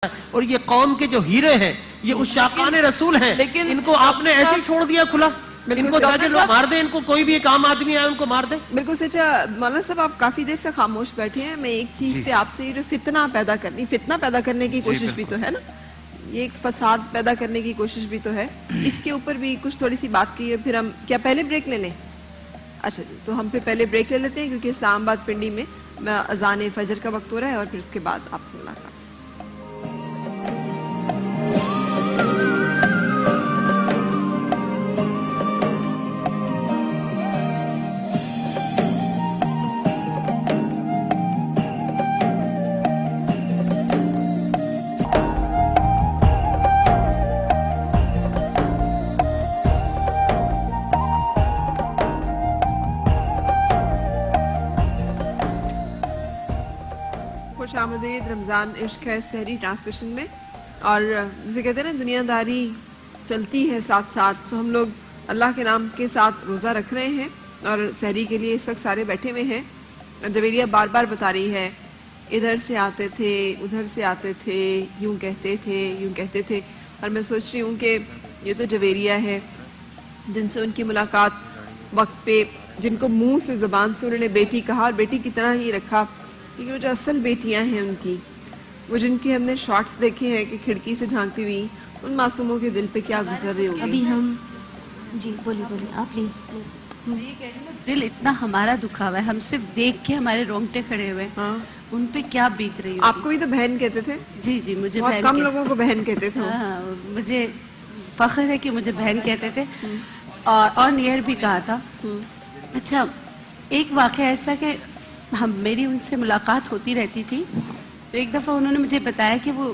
اور یہ قوم کے جو ہیرے ہیں یہ عشاقان رسول ہیں، لیکن ان کو آپ نے ایسے ہی چھوڑ دیا کھلا؟ ان کو درجہ لوگ مار دیں، ان کو کوئی بھی ایک عام آدمی آئے ان کو مار دیں؟ بالکل سچا مولانا صاحب، آپ کافی دیر سے خاموش بیٹھے ہیں. میں ایک چیز پہ آپ سے فتنہ پیدا کرنے کی کوشش بھی تو ہے نا، یہ ایک فساد پیدا کرنے کی کوشش بھی تو ہے. اس کے اوپر بھی کچھ تھوڑی سی بات کی ہے. پھر ہم کیا پہلے بریک لے لیں؟ اچھا جی، تو ہم پھر پہلے بریک لے لیتے ہیں کیونکہ اسلام آباد پنڈی میں اذان فجر کا وقت ہو رہا ہے اور پھر اس کے بعد آپ سے ملاقات. خوش آمدید رمضان عشق ہے سحری ٹرانسمیشن میں. اور جسے کہتے ہیں نا دنیا داری چلتی ہے ساتھ ساتھ، تو ہم لوگ اللہ کے نام کے ساتھ روزہ رکھ رہے ہیں اور سحری کے لیے اس وقت سارے بیٹھے ہوئے ہیں. جویریہ بار بار بتا رہی ہے ادھر سے آتے تھے ادھر سے آتے تھے، یوں کہتے تھے. اور میں سوچ رہی ہوں کہ یہ تو جویریہ ہے جن سے ان کی ملاقات وقت پہ، جن کو منہ سے زبان سے انہوں نے بیٹی کہا اور بیٹی کی طرح ہی رکھا. کیونکہ وہ جو اصل بیٹیاں ہیں ان کی، وہ جن کے ہم نے شارٹس دیکھے ہیں کہ کھڑکی سے جھانکتی ہوئی، ان معصوموں کے دل پہ کیا گزر رہے ہوگی. ابھی ہم جی بولیے آپ پلیز. یہ کہہ رہی ہوں دل اتنا ہمارا دکھا ہوا ہے، ہم صرف دیکھ کے ہمارے رونگٹے کھڑے ہوئے ہیں. ان پہ کیا بیت رہی ہوگی. آپ کو بھی تو بہن کہتے تھے؟ جی مجھے بہت کم لوگوں کو بہن کہتے تھے. ہاں، مجھے فخر ہے کہ مجھے بہن کہتے تھے اور نیئر بھی کہا تھا. اچھا، ایک واقعہ ایسا کہ میری ان سے ملاقات ہوتی رہتی تھی. تو ایک دفعہ انہوں نے مجھے بتایا کہ وہ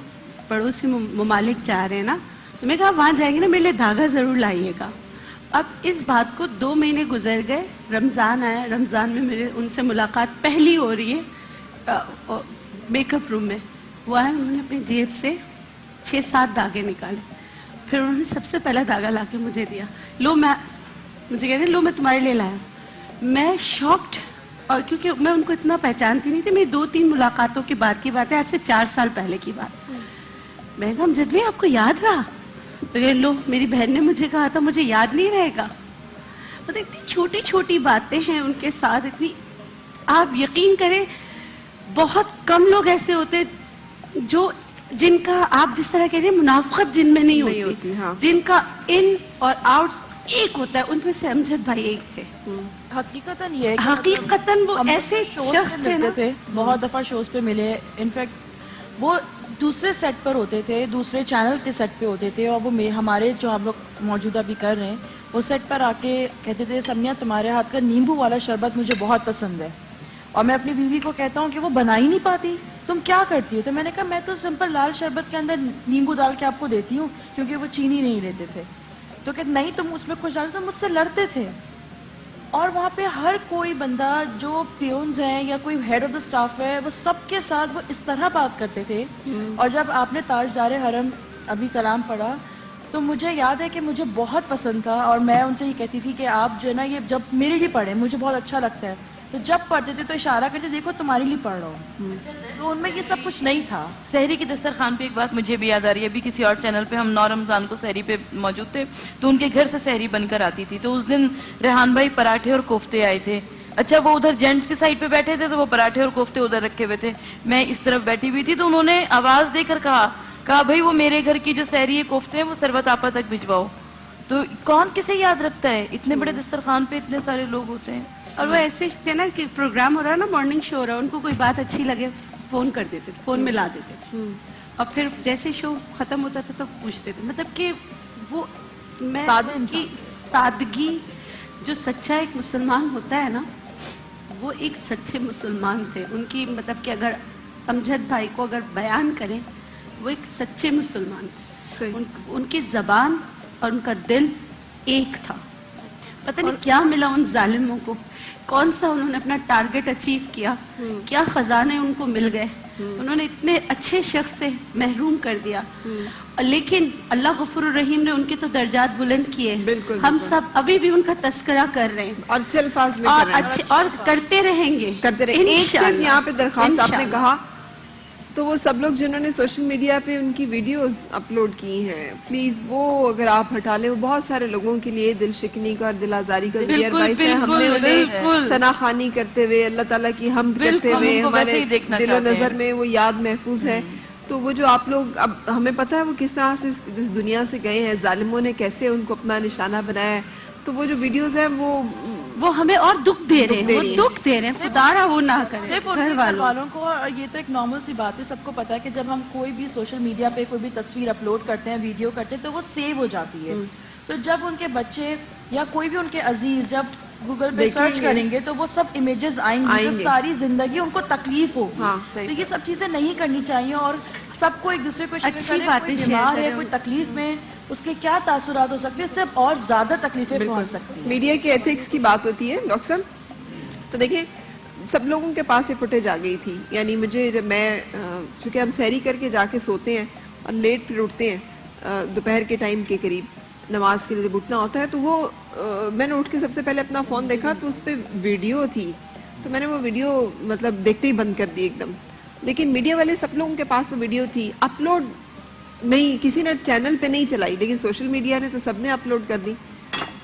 پڑوسی ممالک جا رہے ہیں نا، تو میں کہا وہاں جائیں گے نا میرے لیے دھاگا ضرور لائیے گا. اب اس بات کو 2 مہینے گزر گئے، رمضان آیا، رمضان میں میرے ان سے ملاقات پہلی ہو رہی ہے میک اپ روم میں. وہ آئے، انہوں نے اپنی جیب سے 6-7 دھاگے نکالے. پھر انہوں نے سب سے پہلا دھاگا لا کے مجھے دیا. مجھے کہتے ہیں لو میں تمہارے لیے لایا. میں شاکڈ، اور کیونکہ میں ان کو اتنا پہچانتی نہیں تھی. میری 2-3 ملاقاتوں کے بعد کی بات ہے، آج سے 4 سال پہلے کی بات. میں کہا امجد بھائی آپ کو یاد رہا؟ لو میری بہن نے مجھے کہا تھا مجھے یاد نہیں رہے گا. مطلب اتنی چھوٹی چھوٹی باتیں ہیں ان کے ساتھ، اتنی آپ یقین کریں بہت کم لوگ ایسے ہوتے جو جن کا آپ جس طرح کہہ رہے ہیں منافقت جن میں نہیں ہوتی. جن کا ان اور آؤٹ ایک ہوتا ہے. ان میں سے امجد بھائی ایک تھے. حقیقتاً یہ ہے حقیقتاً وہ ایسے شخص تھے، بہت دفعہ شوز پہ ملے. انفیکٹ وہ دوسرے سیٹ پر ہوتے تھے، دوسرے چینل کے سیٹ پہ ہوتے تھے، اور وہ ہمارے جو ہم لوگ موجودہ بھی کر رہے ہیں وہ سیٹ پر آ کے کہتے تھے سمیا تمہارے ہاتھ کا نیمبو والا شربت مجھے بہت پسند ہے. اور میں اپنی بیوی کو کہتا ہوں کہ وہ بنا ہی نہیں پاتی، تم کیا کرتی ہو؟ تو میں نے کہا میں تو سمپل لال شربت کے اندر نیمبو ڈال کے آپ کو دیتی ہوں، کیونکہ وہ چینی نہیں لیتے تھے. تو کہ نہیں تم اس میں خوش ڈالتے، تو مجھ سے لڑتے تھے. اور وہاں پہ ہر کوئی بندہ جو پیونز ہیں یا کوئی ہیڈ آف دا اسٹاف ہے، وہ سب کے ساتھ وہ اس طرح بات کرتے تھے. اور جب آپ نے تاجدار حرم ابھی کلام پڑھا تو مجھے یاد ہے کہ مجھے بہت پسند تھا، اور میں ان سے یہ کہتی تھی کہ آپ جو ہے نا یہ جب میرے لیے پڑھیں مجھے بہت اچھا لگتا ہے. تو جب پڑھتے تھے تو اشارہ کرتے دیکھو تمہارے لیے پڑھ رہا ہوں. تو ان میں یہ سب کچھ نہیں تھا. سحری کی دسترخوان پہ ایک بات مجھے بھی یاد آ رہی ہے. ابھی کسی اور چینل پہ ہم 9 رمضان کو سحری پہ موجود تھے، تو ان کے گھر سے سحری بن کر آتی تھی. تو اس دن ریحان بھائی پراٹھے اور کوفتے آئے تھے. اچھا، وہ ادھر جینٹس کی سائڈ پہ بیٹھے تھے تو وہ پراٹھے اور کوفتے ادھر رکھے ہوئے تھے، میں اس طرف بیٹھی ہوئی تھی. تو انہوں نے آواز دے کر کہا بھائی وہ میرے گھر کی جو سحری کوفتے ہیں وہ سربت آپا تک بھجواؤ. تو کون کسے یاد رکھتا ہے؟ اتنے بڑے دسترخوان پہ اتنے سارے لوگ ہوتے ہیں. اور وہ ایسے تھے نا کہ پروگرام ہو رہا ہے نا، مارننگ شو ہو رہا ہے، ان کو کوئی بات اچھی لگے فون کر دیتے تھے، فون میں لا دیتے تھے. اور پھر جیسے شو ختم ہوتا تھا تو پوچھتے تھے. مطلب کہ وہ میں کی سادگی، جو سچا ایک مسلمان ہوتا ہے نا، وہ ایک سچے مسلمان تھے. ان کی مطلب کہ اگر امجد بھائی کو اگر بیان کریں، وہ ایک سچے مسلمان تھے. ان کی زبان اور ان کا دل ایک تھا. پتہ نہیں کیا ملا ان ظالموں کو، کون سا انہوں نے اپنا ٹارگٹ اچیو کیا، کیا خزانے ان کو مل گئے. انہوں نے اتنے اچھے شخص سے محروم کر دیا. لیکن اللہ غفور الرحیم نے ان کے تو درجات بلند کیے. ہم سب ابھی بھی ان کا تذکرہ کر رہے ہیں اور اچھے الفاظ میں کر رہے ہیں اور کرتے رہیں گے. ایک صرف یہاں پہ درخواست آپ نے کہا تو وہ سب لوگ جنہوں نے سوشل میڈیا پہ ان کی ویڈیوز اپلوڈ کی ہیں پلیز وہ اگر آپ ہٹا لیں، وہ بہت سارے لوگوں کے لیے دل شکنی کا اور دل آزاری کا ذریعہ باعث ہے. ہم نے انہیں ثنا خوانی کرتے ہوئے اللہ تعالیٰ کی حمد کرتے ہوئے ہمارے دل و نظر میں وہ یاد محفوظ ہے. تو وہ جو آپ لوگ، اب ہمیں پتہ ہے وہ کس طرح سے اس دنیا سے گئے ہیں، ظالموں نے کیسے ان کو اپنا نشانہ بنایا ہے. تو وہ جو ویڈیوز ہیں وہ ہمیں اور دکھ دے رہے ہیں، وہ دکھ دے رہے ہیں. خدا را وہ نہ کرے صرف ان کے گھر والوں کو. اور یہ تو ایک نارمل سی بات ہے، سب کو پتا ہے کہ جب ہم کوئی بھی سوشل میڈیا پہ کوئی بھی تصویر اپلوڈ کرتے ہیں، ویڈیو کرتے ہیں، تو وہ سیو ہو جاتی ہے. تو جب ان کے بچے یا کوئی بھی ان کے عزیز جب گوگل پہ سرچ کریں گے تو وہ سب امیجز آئیں گے، ساری زندگی ان کو تکلیف ہوگی. تو یہ سب چیزیں نہیں کرنی چاہیے، اور سب کو ایک دوسرے کو اچھی باتیں بیمار ہے، کوئی تکلیف میں، اس کے کیا تاثرات ہو سکتے ہیں، اس سے اور زیادہ تکلیفیں پہنچ سکتی ہیں. میڈیا کے ایتھکس کی بات ہوتی ہے ڈاکٹر صاحب. تو دیکھیں سب لوگوں کے پاس یہ فوٹیج آ گئی تھی. یعنی مجھے جب میں چونکہ ہم سحری کر کے جا کے سوتے ہیں اور لیٹ پھر اٹھتے ہیں دوپہر کے ٹائم کے قریب نماز کے لیے جب اٹھنا ہوتا ہے، تو وہ میں نے اٹھ کے سب سے پہلے اپنا فون دیکھا تو اس پہ ویڈیو تھی. تو میں نے وہ ویڈیو مطلب دیکھتے ہی بند کر دی ایک دم. لیکن میڈیا والے سب لوگوں کے پاس وہ ویڈیو تھی، اپلوڈ نہیں، کسی نے چینل پہ نہیں چلائی، لیکن سوشل میڈیا نے تو سب نے اپلوڈ کر دی.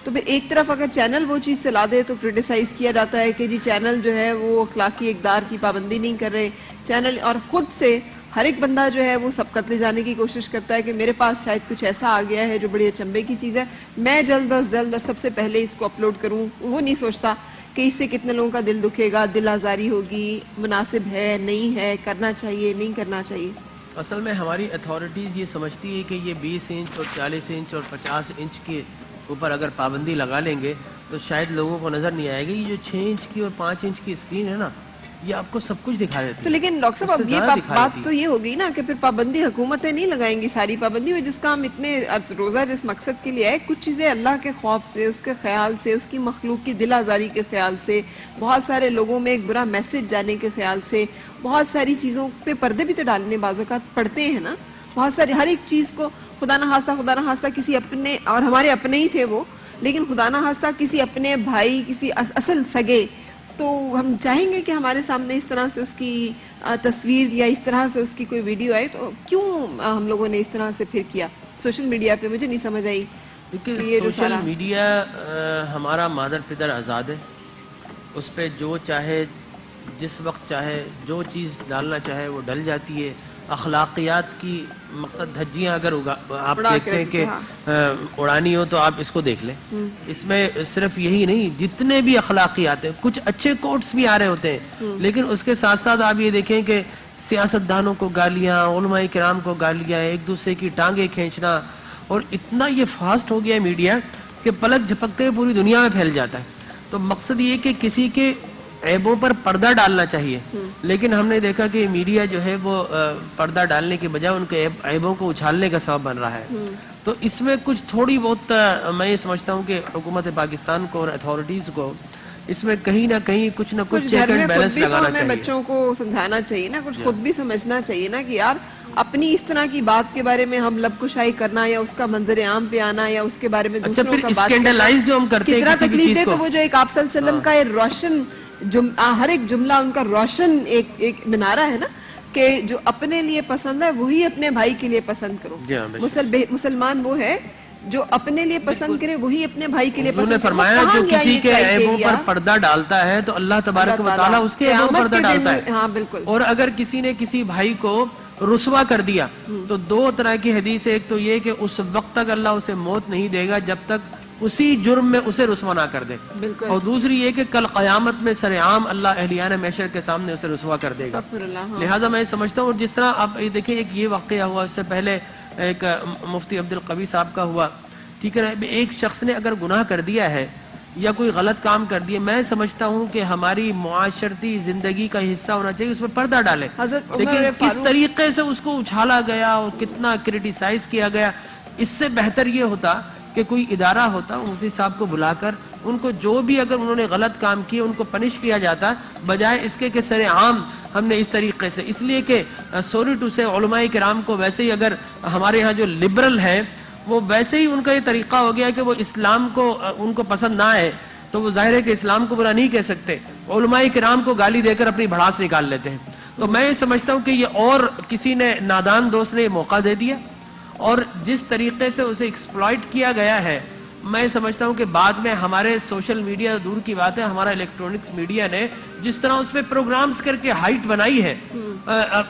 تو پھر ایک طرف اگر چینل وہ چیز چلا دے تو کرٹیسائز کیا جاتا ہے کہ جی چینل جو ہے وہ اخلاقی اقدار کی پابندی نہیں کر رہے چینل. اور خود سے ہر ایک بندہ جو ہے وہ سب قتل جانے کی کوشش کرتا ہے کہ میرے پاس شاید کچھ ایسا آ گیا ہے جو بڑی اچنبے کی چیز ہے، میں جلد از جلد اور سب سے پہلے اس کو اپلوڈ کروں. وہ نہیں سوچتا کہ اس سے کتنے لوگوں کا دل دکھے گا، دل آزاری ہوگی، مناسب ہے نہیں ہے، کرنا چاہیے نہیں کرنا چاہیے. اصل میں ہماری اتھارٹیز یہ سمجھتی ہے کہ یہ 20 انچ اور 40 انچ اور 50 انچ کے اوپر اگر پابندی لگا لیں گے تو شاید لوگوں کو نظر نہیں آئے گی. یہ جو 6 انچ کی اور 5 انچ کی اسکرین ہے نا، یہ آپ کو سب کچھ دکھا دیتی ہے. تو لیکن ڈاکٹر صاحب اب یہ بات تو یہ ہو گئی نا کہ پھر پابندی حکومتیں نہیں لگائیں گی ساری پابندی، جس کا ہم اتنے روزہ جس مقصد کے لیے آئے، کچھ چیزیں اللہ کے خوف سے، اس کے خیال سے، اس کی مخلوق کی دل آزاری کے خیال سے، بہت سارے لوگوں میں ایک برا میسج جانے کے خیال سے، بہت ساری چیزوں پہ پردے بھی تو ڈالنے بعض اوقات پڑتے ہیں نا. بہت ساری ہر ایک چیز کو خدا نہ خواستہ کسی اپنے، اور ہمارے اپنے ہی تھے وہ، لیکن خدا نہ خواستہ کسی اپنے بھائی، کسی اصل سگے، تو ہم چاہیں گے کہ ہمارے سامنے اس طرح سے اس کی تصویر یا اس طرح سے اس کی کوئی ویڈیو آئے. تو کیوں ہم لوگوں نے اس طرح سے پھر کیا سوشل میڈیا پہ؟ مجھے نہیں سمجھ آئی. سوشل میڈیا ہمارا مادر پدر آزاد ہے، اس پہ جو چاہے جس وقت چاہے جو چیز ڈالنا چاہے وہ ڈل جاتی ہے. اخلاقیات کی مقصد دھجیاں اگر آپ دیکھتے ہیں کہ اڑانی ہو تو آپ اس کو دیکھ لیں. اس میں صرف یہی نہیں، جتنے بھی اخلاقیات ہیں، کچھ اچھے کوٹس بھی آ رہے ہوتے ہیں، لیکن اس کے ساتھ ساتھ آپ یہ دیکھیں کہ سیاستدانوں کو گالیاں، علماء کرام کو گالیاں، ایک دوسرے کی ٹانگیں کھینچنا. اور اتنا یہ فاسٹ ہو گیا ہے میڈیا کہ پلک جھپکتے پوری دنیا میں پھیل جاتا ہے. تو مقصد یہ کہ کسی کے عیبوں پر پردہ ڈالنا چاہیے، لیکن ہم نے دیکھا کہ میڈیا جو ہے وہ پردہ ڈالنے کے بجائے ان کے عیبوں کو اچھالنے کا سبب بن رہا ہے. تو اس میں کچھ تھوڑی بہت میں یہ سمجھتا ہوں کہ حکومت پاکستان کو اور اتھارٹیز کو اس میں کہیں نہ کہیں کچھ نہ کچھ چیک اینڈ بیلنس لگانا چاہیے. بچوں کو سمجھانا چاہیے نا، کچھ خود بھی سمجھنا چاہیے نا کہ یار اپنی اس طرح کی بات کے بارے میں ہم لب کشائی کرنا یا اس کا منظر عام پہ آنا یا اس کے بارے میں دوسروں کا بات کرنا جو ہم کرتے ہیں کتنا تکلیف دے. تو وہ جو ایک آپ صلی اللہ علیہ وسلم کا ایک روشن ہر ایک جملہ ان کا روشن ایک منارہ ہے نا کہ جو اپنے لیے پسند ہے وہی اپنے بھائی کے لیے پسند کرو. مسلمان وہ ہے جو اپنے لیے پسند کرے وہی اپنے بھائی کے لیے پسند کرے. فرمایا جو کسی کے عیبوں پر پردہ ڈالتا ہے تو اللہ تبارک و تعالیٰ اس کے عیبوں پر پردہ ڈالتا ہے. ہاں بالکل. اور اگر کسی نے کسی بھائی کو رسوا کر دیا تو دو طرح کی حدیث ہے. ایک تو یہ کہ اس وقت تک اللہ اسے موت نہیں دے گا جب تک اسی جرم میں اسے رسوا نہ کر دے، اور دوسری یہ کہ کل قیامت میں سر عام اللہ اہلیان محشر کے سامنے اسے رسوا کر دے گا. لہٰذا میں سمجھتا ہوں، اور جس طرح آپ دیکھیں ایک یہ واقعہ ہوا، اس سے پہلے ایک مفتی عبد القوی صاحب کا ہوا، ٹھیک ہے نا. ایک شخص نے اگر گناہ کر دیا ہے یا کوئی غلط کام کر دیا، میں سمجھتا ہوں کہ ہماری معاشرتی زندگی کا حصہ ہونا چاہیے اس پر پردہ ڈالے. لیکن کس طریقے سے اس کو اچھالا گیا اور کتنا کرٹیسائز کیا گیا، اس سے بہتر یہ ہوتا کہ کوئی ادارہ ہوتا، مفتی صاحب کو بلا کر ان کو جو بھی اگر انہوں نے غلط کام کیے ان کو پنش کیا جاتا، بجائے اس کے کہ سر عام ہم نے اس طریقے سے. اس لیے کہ سوری ٹو سے علماء کرام کو ویسے ہی اگر ہمارے ہاں جو لبرل ہیں وہ ویسے ہی ان کا یہ طریقہ ہو گیا کہ وہ اسلام کو ان کو پسند نہ آئے تو وہ ظاہر ہے کہ اسلام کو برا نہیں کہہ سکتے، علماء کرام کو گالی دے کر اپنی بھڑاس نکال لیتے ہیں. تو میں سمجھتا ہوں کہ یہ اور کسی نے نادان دوست نے موقع دے دیا اور جس طریقے سے اسے ایکسپلائٹ کیا گیا ہے میں سمجھتا ہوں کہ بعد میں ہمارے سوشل میڈیا دور کی بات ہے ہمارا الیکٹرونکس میڈیا نے جس طرح اس پہ پروگرامز کر کے ہائٹ بنائی ہے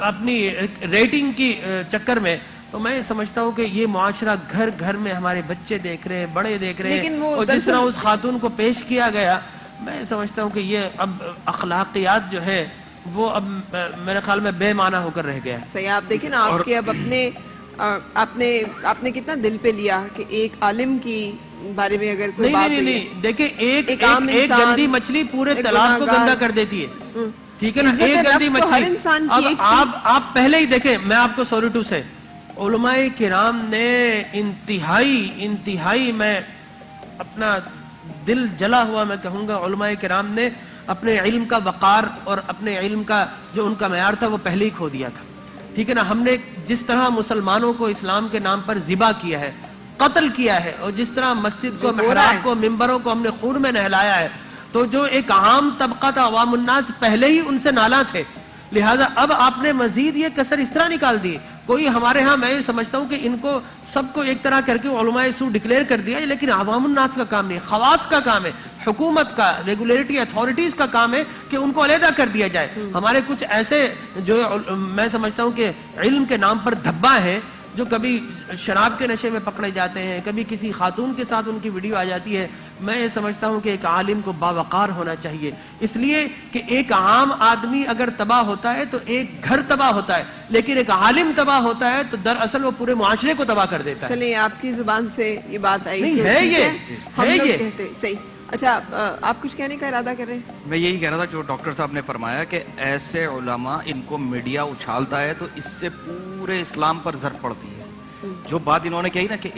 اپنی ریٹنگ کی چکر میں تو میں سمجھتا ہوں کہ یہ معاشرہ گھر گھر میں ہمارے بچے دیکھ رہے ہیں بڑے دیکھ رہے ہیں اور جس طرح اس خاتون کو پیش کیا گیا میں سمجھتا ہوں کہ یہ اب اخلاقیات جو ہے وہ اب میرے خیال میں بے معنی ہو کر رہ گیا ہے. صحیح آپ دیکھیں نا آپ کے اب آپ نے کتنا دل پہ لیا کہ ایک عالم کی بارے میں اگر کوئی بات نہیں دیکھیں ایک گندی مچھلی پورے تالاب کو گندا کر دیتی ہے ٹھیک ہے نا ایک گندی مچھلی آپ پہلے ہی دیکھیں میں آپ کو سوری ٹو سے علماء کرام نے انتہائی میں اپنا دل جلا ہوا میں کہوں گا علماء کرام نے اپنے علم کا وقار اور اپنے علم کا جو ان کا معیار تھا وہ پہلے ہی کھو دیا تھا ٹھیک ہے نا ہم نے جس طرح مسلمانوں کو اسلام کے نام پر ذبح کیا ہے قتل کیا ہے اور جس طرح مسجد کو محراب کو ممبروں کو ہم نے خون میں نہلایا ہے تو جو ایک عام طبقہ تھا عوام الناس پہلے ہی ان سے نالاں تھے لہذا اب آپ نے مزید یہ کسر اس طرح نکال دی کوئی ہمارے ہاں میں سمجھتا ہوں کہ ان کو سب کو ایک طرح کر کے علماء سو ڈکلیئر کر دیا لیکن عوام الناس کا کام نہیں خواص کا کام ہے حکومت کا ریگولیٹری اتھارٹیز کا کام ہے کہ ان کو علیحدہ کر دیا جائے ہمارے کچھ ایسے جو میں سمجھتا ہوں کہ علم کے نام پر دھبا ہے جو کبھی شراب کے نشے میں پکڑے جاتے ہیں کبھی کسی خاتون کے ساتھ ان کی ویڈیو آ جاتی ہے میں یہ سمجھتا ہوں کہ ایک عالم کو باوقار ہونا چاہیے اس لیے کہ ایک عام آدمی اگر تباہ ہوتا ہے تو ایک گھر تباہ ہوتا ہے لیکن ایک عالم تباہ ہوتا ہے تو دراصل وہ پورے معاشرے کو تباہ کر دیتا ہے. چلیں آپ کی زبان سے یہ بات آئی نہیں ہے یہ صحیح. اچھا آپ کچھ کہنے کا ارادہ کر رہے ہیں؟ میں یہی کہہ رہا تھا جو ڈاکٹر صاحب نے فرمایا کہ ایسے علماء ان کو میڈیا اچھالتا ہے تو اس سے پورے اسلام پر زر پڑتی ہے جو بات انہوں نے کہی نا کہ